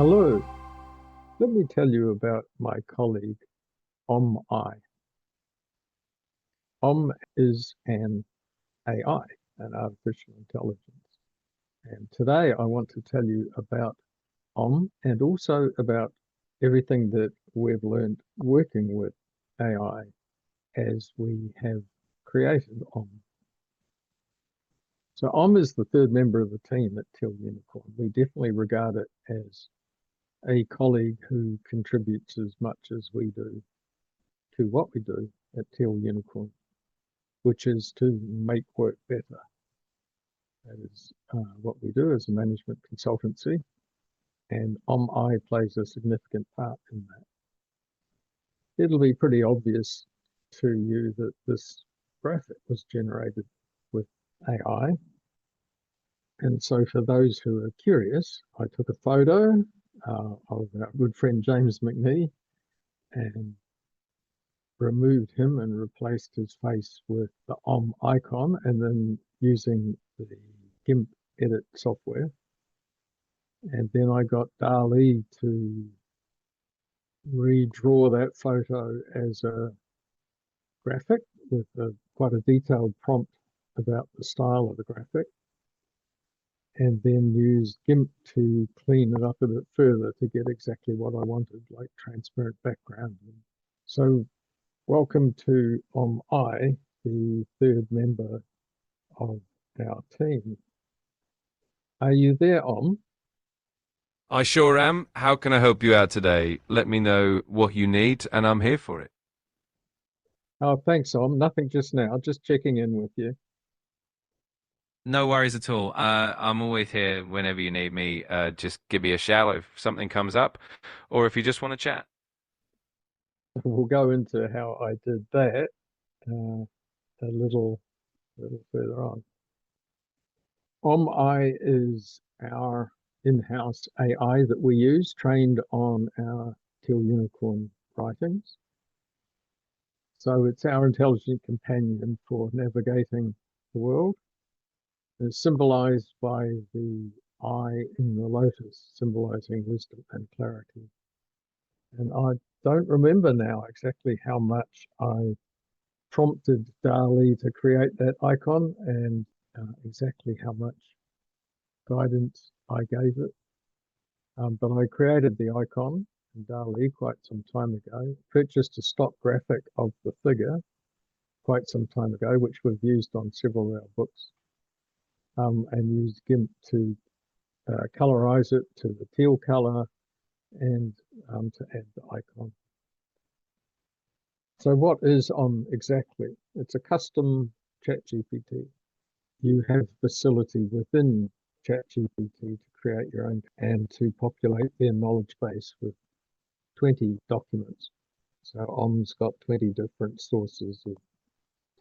Hello, let me tell you about my colleague, I. Is an AI, an artificial intelligence. And today I want to tell you about and also about everything that we've learned working with AI as we have created So is the third member of the team at Teal Unicorn. We definitely regard it as a colleague who contributes as much as we do to what we do at Teal Unicorn, which is to make work better. That is what we do as a management consultancy, and I plays a significant part in that. It'll be pretty obvious to you that this graphic was generated with AI. And so for those who are curious, I took a photo of our good friend James McNee and removed him and replaced his face with the icon, and then using the GIMP edit software. And then I got DALL-E to redraw that photo as a graphic with quite a detailed prompt about the style of the graphic, and then used GIMP to clean it up a bit further to get exactly what I wanted, like transparent background. So welcome to I, the third member of our team. Are you there, I sure am. How can I help you out today? Let me know what you need, and I'm here for it. Oh, thanks, Nothing just now, just checking in with you. No worries at all. I'm always here whenever you need me. Just give me a shout if something comes up, or if you just want to chat. We'll go into how I did that a little further on. I is our in-house AI that we use, trained on our Teal Unicorn writings. So it's our intelligent companion for navigating the world. It's symbolized by the eye in the lotus, symbolizing wisdom and clarity. And I don't remember now exactly how much I prompted DALL-E to create that icon and exactly how much guidance I gave it. But I created the icon in DALL-E quite some time ago, purchased a stock graphic of the figure quite some time ago, which we've used on several of our books, and used GIMP to colorize it to the teal color and to add the icon. So what is exactly? It's a custom ChatGPT. You have facility within ChatGPT to create your own and to populate their knowledge base with 20 documents. So Om's got 20 different sources of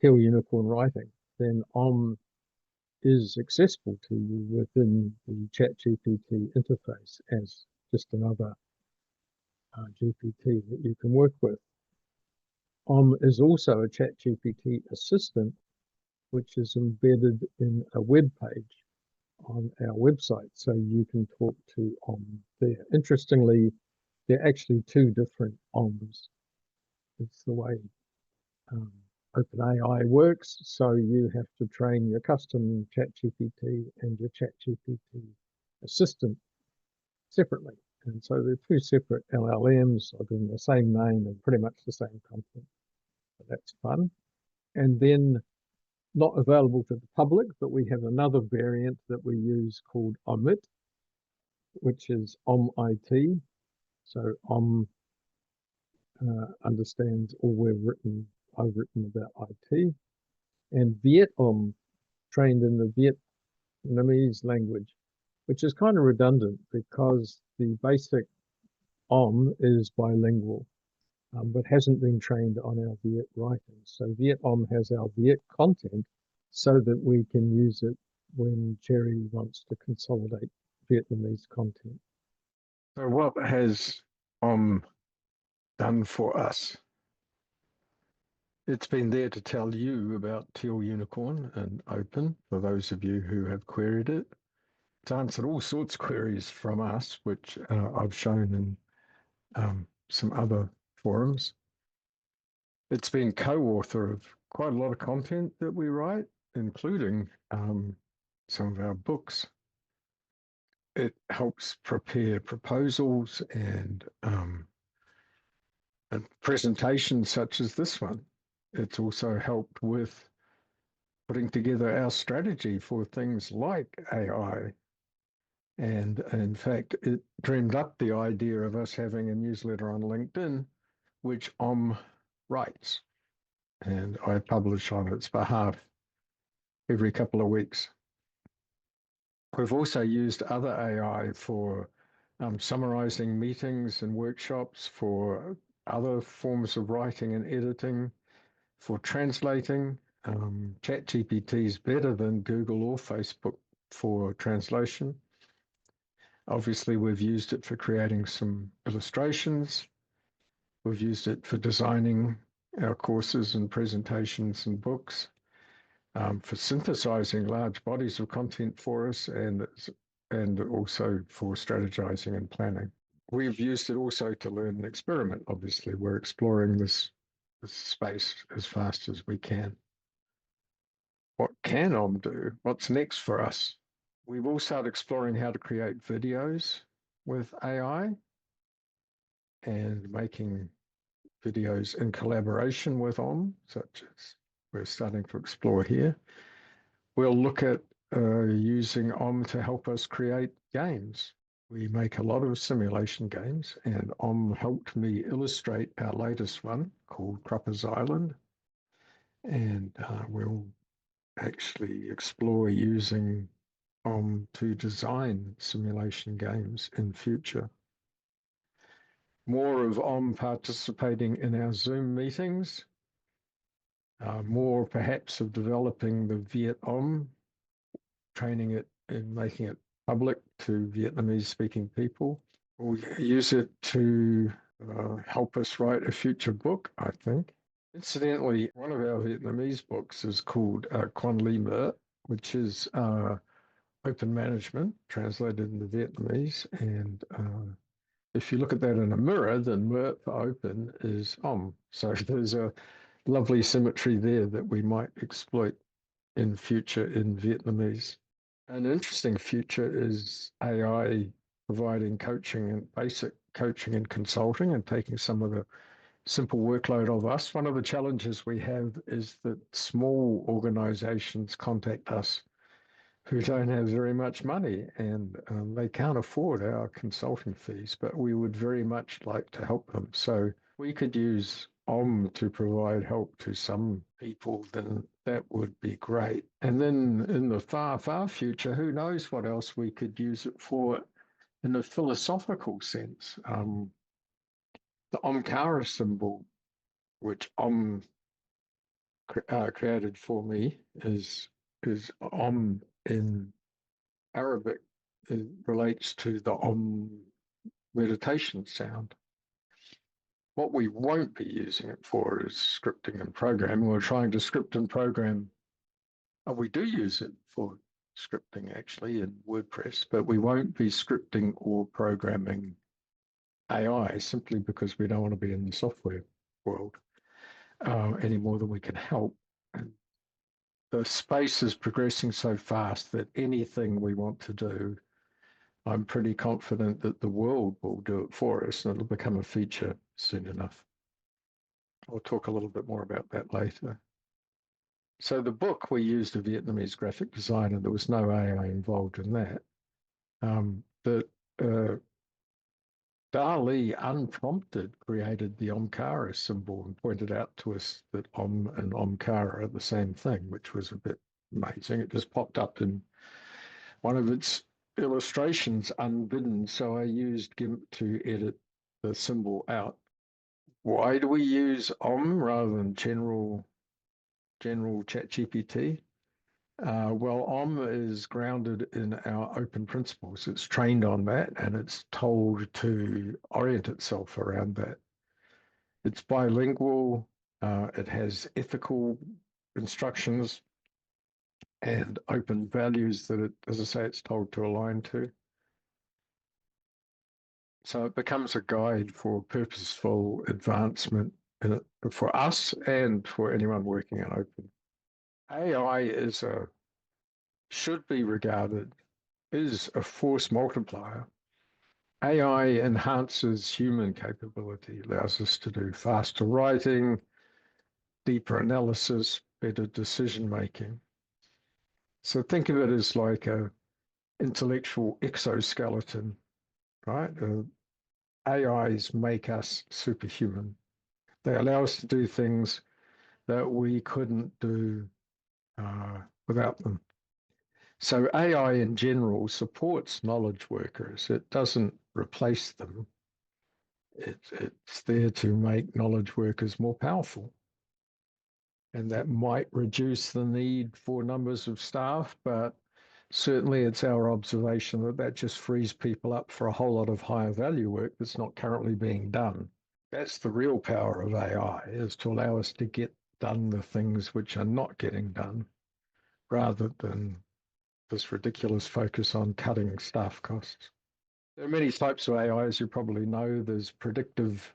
Teal Unicorn writing. Then is accessible to you within the ChatGPT interface as just another GPT that you can work with. Is also a ChatGPT assistant, which is embedded in a web page on our website, so you can talk to there. Interestingly, they're actually two different OMs. It's the way OpenAI works, so you have to train your custom ChatGPT and your ChatGPT assistant separately. And so they're two separate LLMs given the same name and pretty much the same content. So that's fun. And then not available to the public, but we have another variant that we use called Omit, which is OMIT. So understands all I've written about IT. And Viet trained in the Vietnamese language, which is kind of redundant because the basic is bilingual, but hasn't been trained on our Viet writings. So Viet has our Viet content so that we can use it when Jerry wants to consolidate Vietnamese content. So what has done for us? It's been there to tell you about Teal Unicorn and Open, for those of you who have queried it, It's answered all sorts of queries from us, which I've shown in some other forums. It's been co-author of quite a lot of content that we write, including some of our books. It helps prepare proposals and presentations such as this one. It's also helped with putting together our strategy for things like AI. And in fact, it dreamed up the idea of us having a newsletter on LinkedIn, which writes, and I publish on its behalf every couple of weeks. We've also used other AI for summarizing meetings and workshops, for other forms of writing and editing, for translating. ChatGPT is better than Google or Facebook for translation. Obviously, we've used it for creating some illustrations. We've used it for designing our courses and presentations and books, for synthesizing large bodies of content for us, and also for strategizing and planning. We've used it also to learn and experiment. Obviously, we're exploring this space as fast as we can. What can do? What's next for us? We've all started exploring how to create videos with AI and making videos in collaboration with such as we're starting to explore here. We'll look at using to help us create games. We make a lot of simulation games, and helped me illustrate our latest one called Crupper's Island. And we'll actually explore using to design simulation games in future. More of participating in our Zoom meetings, more perhaps of developing the Viet training it and making it public to Vietnamese speaking people. We'll use it to help us write a future book, I think. Incidentally, one of our Vietnamese books is called Quan Li Mer, which is open management, translated into Vietnamese. And if you look at that in a mirror, then Mer for open is So there's a lovely symmetry there that we might exploit in future in Vietnamese. An interesting future is AI providing coaching and basic coaching and consulting and taking some of the simple workload of us. One of the challenges we have is that small organizations contact us who don't have very much money, and they can't afford our consulting fees, but we would very much like to help them. So we could use to provide help to some people, then that would be great. And then in the far, far future, who knows what else we could use it for in a philosophical sense. The Omkara symbol, which created for me, is in Arabic. It relates to the meditation sound. What we won't be using it for is scripting and programming. We're trying to script and program. We do use it for scripting actually in WordPress, but we won't be scripting or programming AI simply because we don't want to be in the software world any more than we can help. And the space is progressing so fast that anything we want to do, I'm pretty confident that the world will do it for us, and it'll become a feature soon enough. I'll talk a little bit more about that later. So the book, we used a Vietnamese graphic designer. There was no AI involved in that. Dali, unprompted, created the Omkara symbol and pointed out to us that and Omkara are the same thing, which was a bit amazing. It just popped up in one of its illustrations unbidden, so I used GIMP to edit the symbol out. Why do we use rather than general ChatGPT? Well, is grounded in our open principles. It's trained on that, and it's told to orient itself around that. It's bilingual. It has ethical instructions. and open values that it, as I say, it's told to align to. So it becomes a guide for purposeful advancement in it, for us and for anyone working in open. AI should be regarded as a force multiplier. AI enhances human capability, allows us to do faster writing, deeper analysis, better decision making. So think of it as like a intellectual exoskeleton, right? AIs make us superhuman. They allow us to do things that we couldn't do without them. So AI in general supports knowledge workers. It doesn't replace them. It's there to make knowledge workers more powerful. And that might reduce the need for numbers of staff, but certainly it's our observation that that just frees people up for a whole lot of higher value work that's not currently being done. That's the real power of AI, is to allow us to get done the things which are not getting done, rather than this ridiculous focus on cutting staff costs. There are many types of AI, as you probably know. There's predictive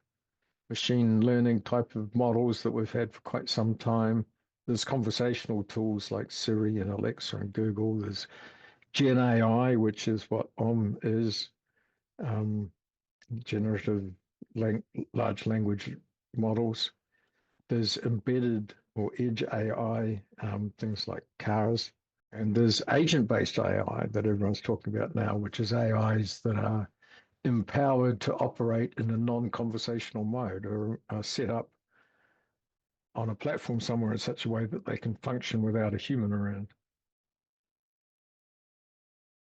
machine learning type of models that we've had for quite some time. There's conversational tools like Siri and Alexa and Google. There's Gen AI, which is what is, generative large language models. There's embedded or edge AI, things like cars. And there's agent-based AI that everyone's talking about now, which is AIs that are empowered to operate in a non-conversational mode, or are set up on a platform somewhere in such a way that they can function without a human around.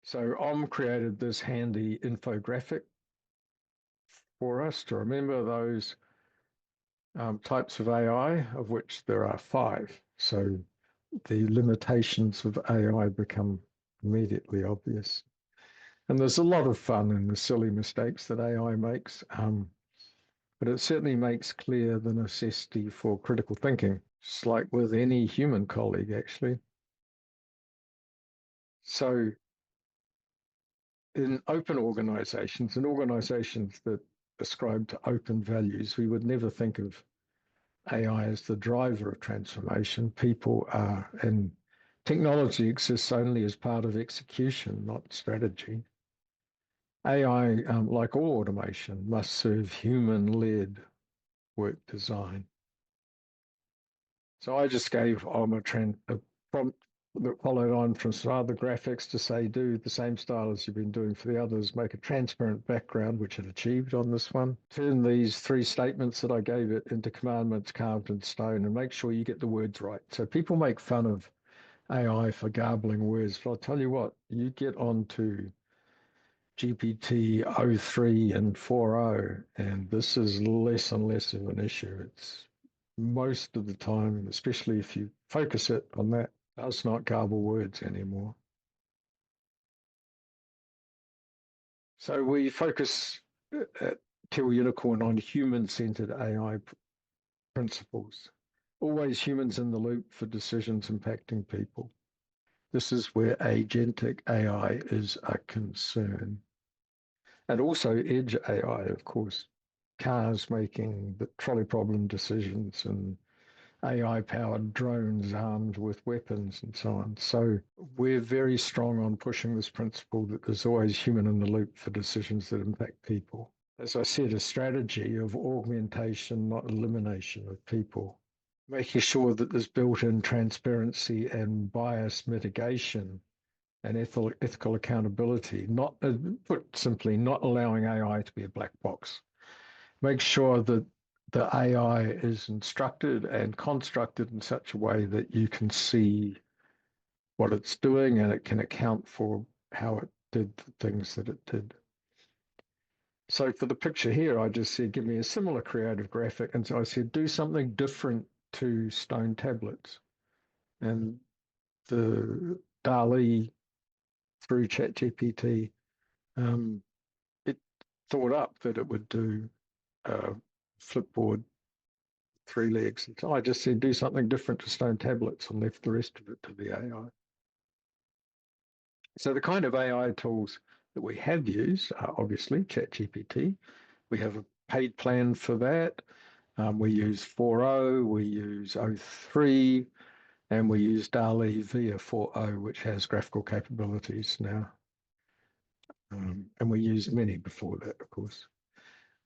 So created this handy infographic for us to remember those types of AI, of which there are 5. So the limitations of AI become immediately obvious. And there's a lot of fun in the silly mistakes that AI makes, but it certainly makes clear the necessity for critical thinking, just like with any human colleague, actually. So in open organizations and organizations that ascribe to open values, we would never think of AI as the driver of transformation. People are, and technology exists only as part of execution, not strategy. AI, like all automation, must serve human-led work design. So I just gave a prompt that followed on from some other graphics to say, do the same style as you've been doing for the others, make a transparent background, which it achieved on this one. Turn these 3 statements that I gave it into commandments carved in stone, and make sure you get the words right. So people make fun of AI for garbling words, but I'll tell you what, you get onto GPT 03 and 4.0, and this is less and less of an issue. It's most of the time, especially if you focus it on that, does not garble words anymore. So we focus at Teal Unicorn on human-centered AI principles. Always humans in the loop for decisions impacting people. This is where agentic AI is a concern. And also edge AI, of course, cars making the trolley problem decisions, and AI-powered drones armed with weapons and so on. So we're very strong on pushing this principle that there's always human in the loop for decisions that impact people. As I said, a strategy of augmentation, not elimination of people. Making sure that there's built-in transparency and bias mitigation and ethical accountability, not, put simply, not allowing AI to be a black box. Make sure that the AI is instructed and constructed in such a way that you can see what it's doing and it can account for how it did the things that it did. So for the picture here, I just said, give me a similar creative graphic. And so I said, do something different to stone tablets. And the DALL-E through ChatGPT, it thought up that it would do Flipboard 3 legs. And so I just said, do something different to stone tablets, and left the rest of it to the AI. So the kind of AI tools that we have used are obviously ChatGPT. We have a paid plan for that. We use 4.0, we use O3, and we use DALL-E via 4.0, which has graphical capabilities now. And we use many before that, of course.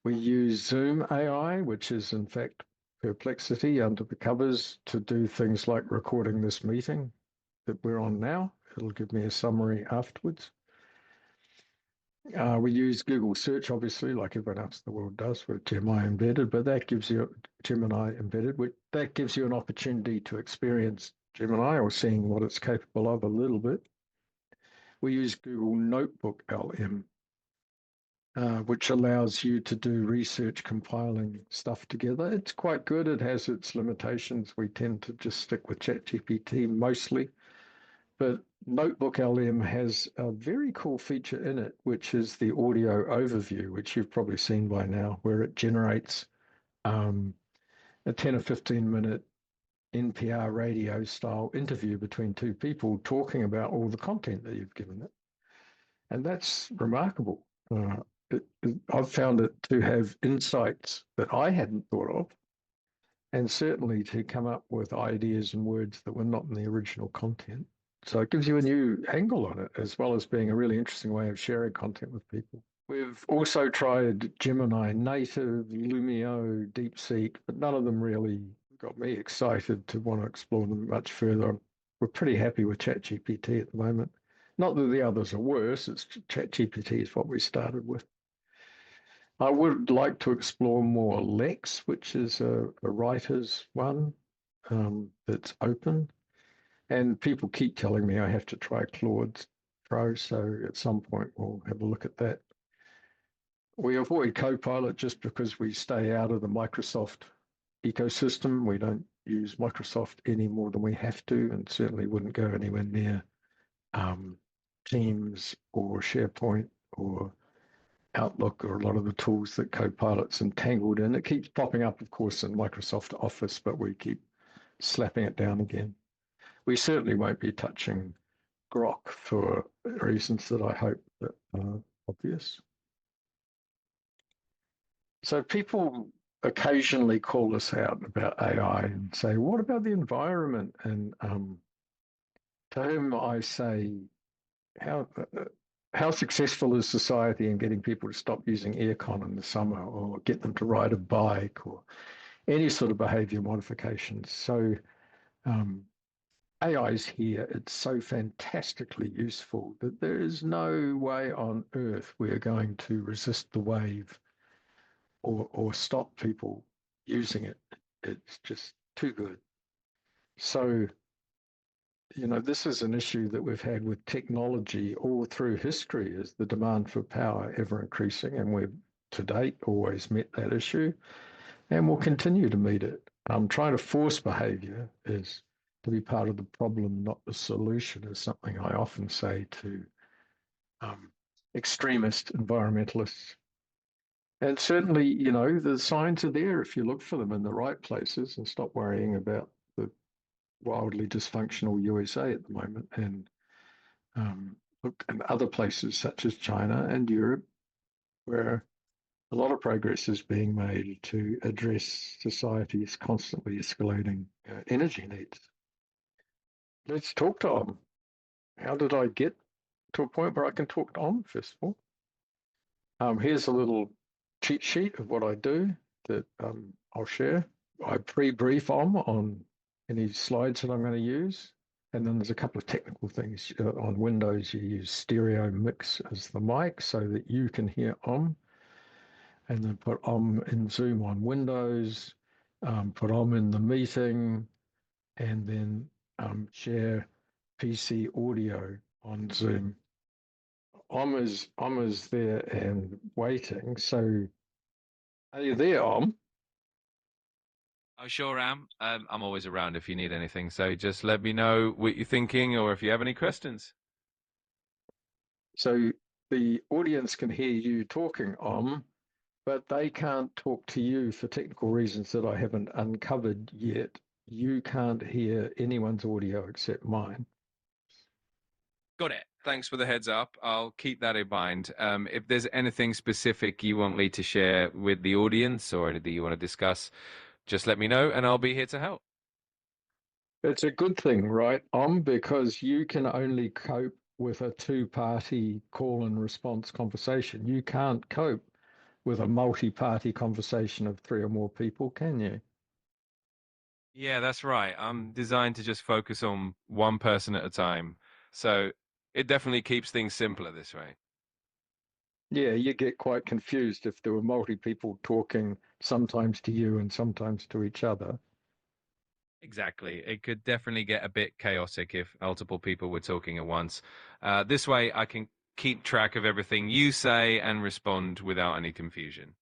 We use Zoom AI, which is in fact Perplexity under the covers to do things like recording this meeting that we're on now. It'll give me a summary afterwards. We use Google Search, obviously, like everyone else in the world does, with Gemini embedded, but that gives you that gives you an opportunity to experience Gemini or seeing what it's capable of a little bit. We use Google Notebook LM, which allows you to do research compiling stuff together. It's quite good. It has its limitations. We tend to just stick with ChatGPT mostly. But Notebook LM has a very cool feature in it, which is the audio overview, which you've probably seen by now, where it generates a 10 or 15 minute NPR radio style interview between two people talking about all the content that you've given it. And that's remarkable. I've found it to have insights that I hadn't thought of, and certainly to come up with ideas and words that were not in the original content. So it gives you a new angle on it, as well as being a really interesting way of sharing content with people. We've also tried Gemini Native, Lumio, DeepSeek, but none of them really got me excited to want to explore them much further. We're pretty happy with ChatGPT at the moment. Not that the others are worse, it's ChatGPT is what we started with. I would like to explore more Lex, which is a writer's one that's open. And people keep telling me I have to try Claude Pro, so at some point we'll have a look at that. We avoid Copilot just because we stay out of the Microsoft ecosystem. We don't use Microsoft any more than we have to, and certainly wouldn't go anywhere near Teams or SharePoint or Outlook or a lot of the tools that Copilot's entangled in. It keeps popping up, of course, in Microsoft Office, but we keep slapping it down again. We certainly won't be touching Grok for reasons that I hope are obvious. So people occasionally call us out about AI and say, what about the environment? And to whom I say, how successful is society in getting people to stop using aircon in the summer or get them to ride a bike or any sort of behavior modifications? So AI is here. It's so fantastically useful that there is no way on earth we are going to resist the wave or stop people using it. It's just too good. So, this is an issue that we've had with technology all through history, is the demand for power ever increasing, and we've to date always met that issue and will continue to meet it. Trying to force behavior is to be part of the problem, not the solution, is something I often say to extremist environmentalists. And certainly, the signs are there if you look for them in the right places and stop worrying about the wildly dysfunctional USA at the moment, and look in other places such as China and Europe, where a lot of progress is being made to address society's constantly escalating energy needs. Let's talk to Om. How did I get to a point where I can talk to Om, first of all? Here's a little cheat sheet of what I do that I'll share. I pre-brief on any slides that I'm going to use. And then there's a couple of technical things. On Windows, you use stereo mix as the mic so that you can hear Om. And then put Om in Zoom on Windows, put Om in the meeting, and then share PC audio on Zoom. Om is there and waiting. So are you there, Om? I sure am. I'm always around if you need anything. So just let me know what you're thinking or if you have any questions. So the audience can hear you talking, Om, but they can't talk to you for technical reasons that I haven't uncovered yet. You can't hear anyone's audio except mine. Got it. Thanks for the heads up. I'll keep that in mind. If there's anything specific you want me to share with the audience or anything you want to discuss, just let me know and I'll be here to help. It's a good thing, right? Because you can only cope with a two-party call and response conversation. You can't cope with a multi-party conversation of three or more people, can you? Yeah, that's right. I'm designed to just focus on one person at a time. So it definitely keeps things simpler this way. Yeah, you get quite confused if there were multi people talking sometimes to you and sometimes to each other. Exactly. It could definitely get a bit chaotic if multiple people were talking at once. This way, I can keep track of everything you say and respond without any confusion.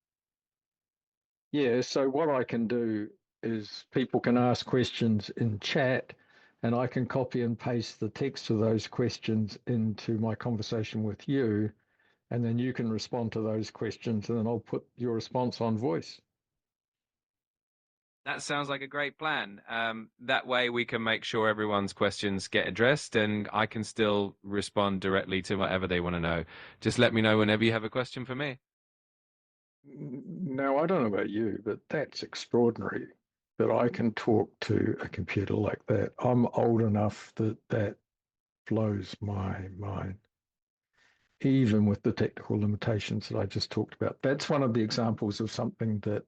Yeah, so what I can do is people can ask questions in chat and I can copy and paste the text of those questions into my conversation with you. And then you can respond to those questions and then I'll put your response on voice. That sounds like a great plan. That way, we can make sure everyone's questions get addressed and I can still respond directly to whatever they want to know. Just let me know whenever you have a question for me. Now, I don't know about you, but that's extraordinary that I can talk to a computer like that. I'm old enough that that blows my mind, even with the technical limitations that I just talked about. That's one of the examples of something that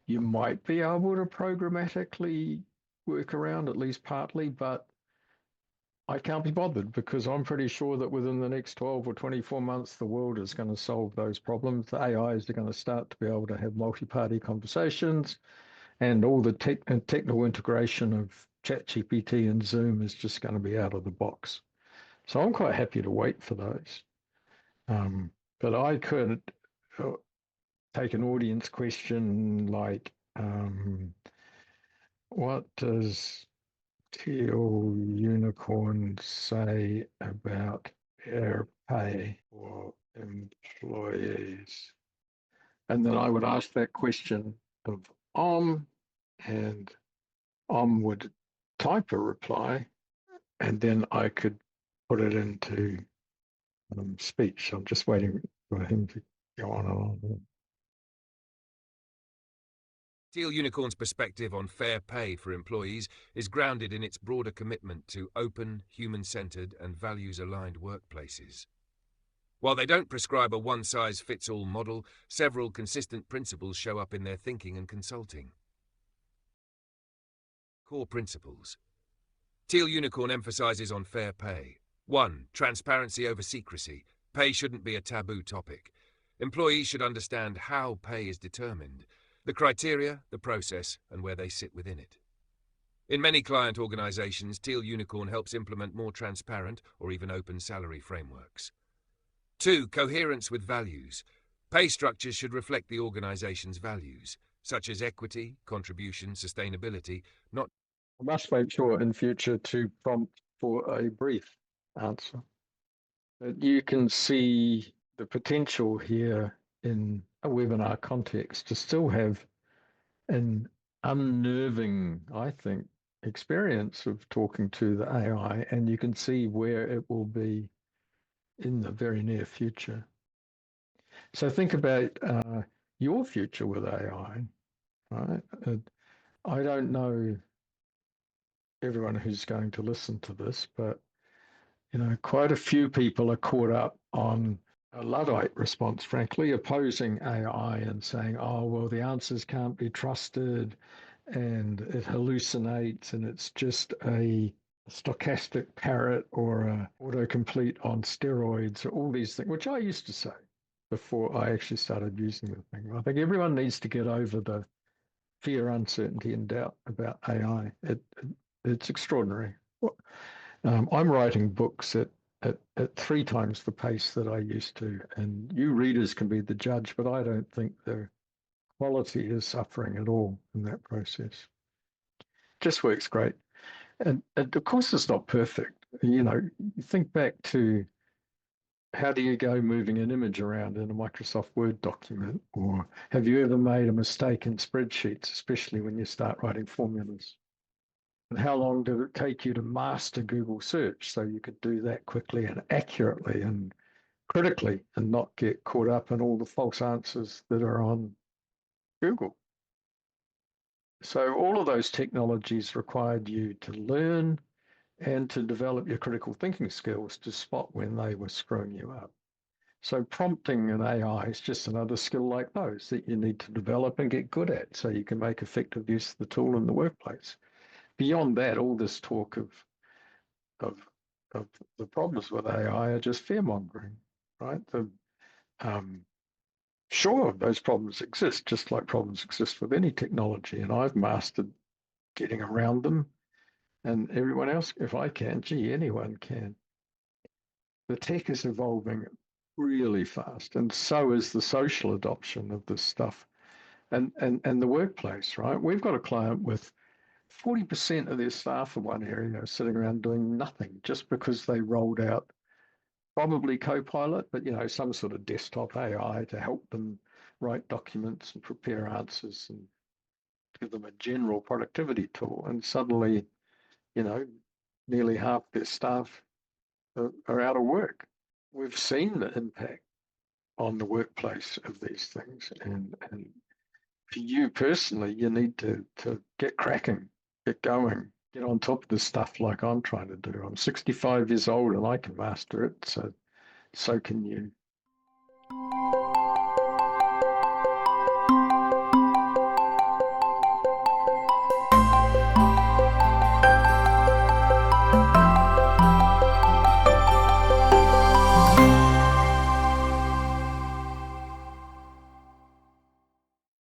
you might be able to programmatically work around, at least partly, but I can't be bothered because I'm pretty sure that within the next 12 or 24 months, the world is going to solve those problems. The AIs are going to start to be able to have multi-party conversations, and all the technical integration of ChatGPT and Zoom is just going to be out of the box. So I'm quite happy to wait for those. But I could uh, take an audience question like, what does Teal Unicorn say about fair pay for employees? And then I would ask that question of and would type a reply, and then I could put it into speech. I'm just waiting for him to go on and on. Teal Unicorn's perspective on fair pay for employees is grounded in its broader commitment to open, human-centered and values-aligned workplaces. While they don't prescribe a one-size-fits-all model, several consistent principles show up in their thinking and consulting. Core principles. Teal Unicorn emphasizes on fair pay. 1. Transparency over secrecy. Pay shouldn't be a taboo topic. Employees should understand how pay is determined, the criteria, the process, and where they sit within it. In many client organizations, Teal Unicorn helps implement more transparent or even open salary frameworks. 2. Coherence with values. Pay structures should reflect the organization's values, such as equity, contribution, sustainability, not. I must make sure in future to prompt for a brief answer. But you can see the potential here in a webinar context to still have an unnerving, I think, experience of talking to the AI, and you can see where it will be in the very near future. So think about your future with AI, right? I don't know everyone who's going to listen to this, but quite a few people are caught up on a Luddite response, frankly, opposing AI and saying, oh, well, the answers can't be trusted and it hallucinates and it's just a stochastic parrot or a autocomplete on steroids, or all these things, which I used to say before I actually started using the thing. I think everyone needs to get over the fear, uncertainty, and doubt about AI. It's extraordinary. I'm writing books at 3 times the pace that I used to, and you readers can be the judge, but I don't think the quality is suffering at all in that process. Just works great. And of course, it's not perfect. You think back to how do you go moving an image around in a Microsoft Word document? Or have you ever made a mistake in spreadsheets, especially when you start writing formulas? And how long did it take you to master Google search so you could do that quickly and accurately and critically and not get caught up in all the false answers that are on Google? So all of those technologies required you to learn and to develop your critical thinking skills to spot when they were screwing you up. So prompting in AI is just another skill like those that you need to develop and get good at so you can make effective use of the tool in the workplace. Beyond that, all this talk of the problems with AI are just fear mongering, right? Sure, those problems exist, just like problems exist with any technology, and I've mastered getting around them. And everyone else, if I can, gee, anyone can. The tech is evolving really fast, and so is the social adoption of this stuff, and the workplace, right? We've got a client with 40% of their staff in one area are sitting around doing nothing just because they rolled out probably Copilot, but some sort of desktop AI to help them write documents and prepare answers and give them a general productivity tool. And suddenly, nearly half their staff are out of work. We've seen the impact on the workplace of these things. And for you personally, you need to get cracking, get going, get on top of this stuff like I'm trying to do. I'm 65 years old and I can master it. So can you.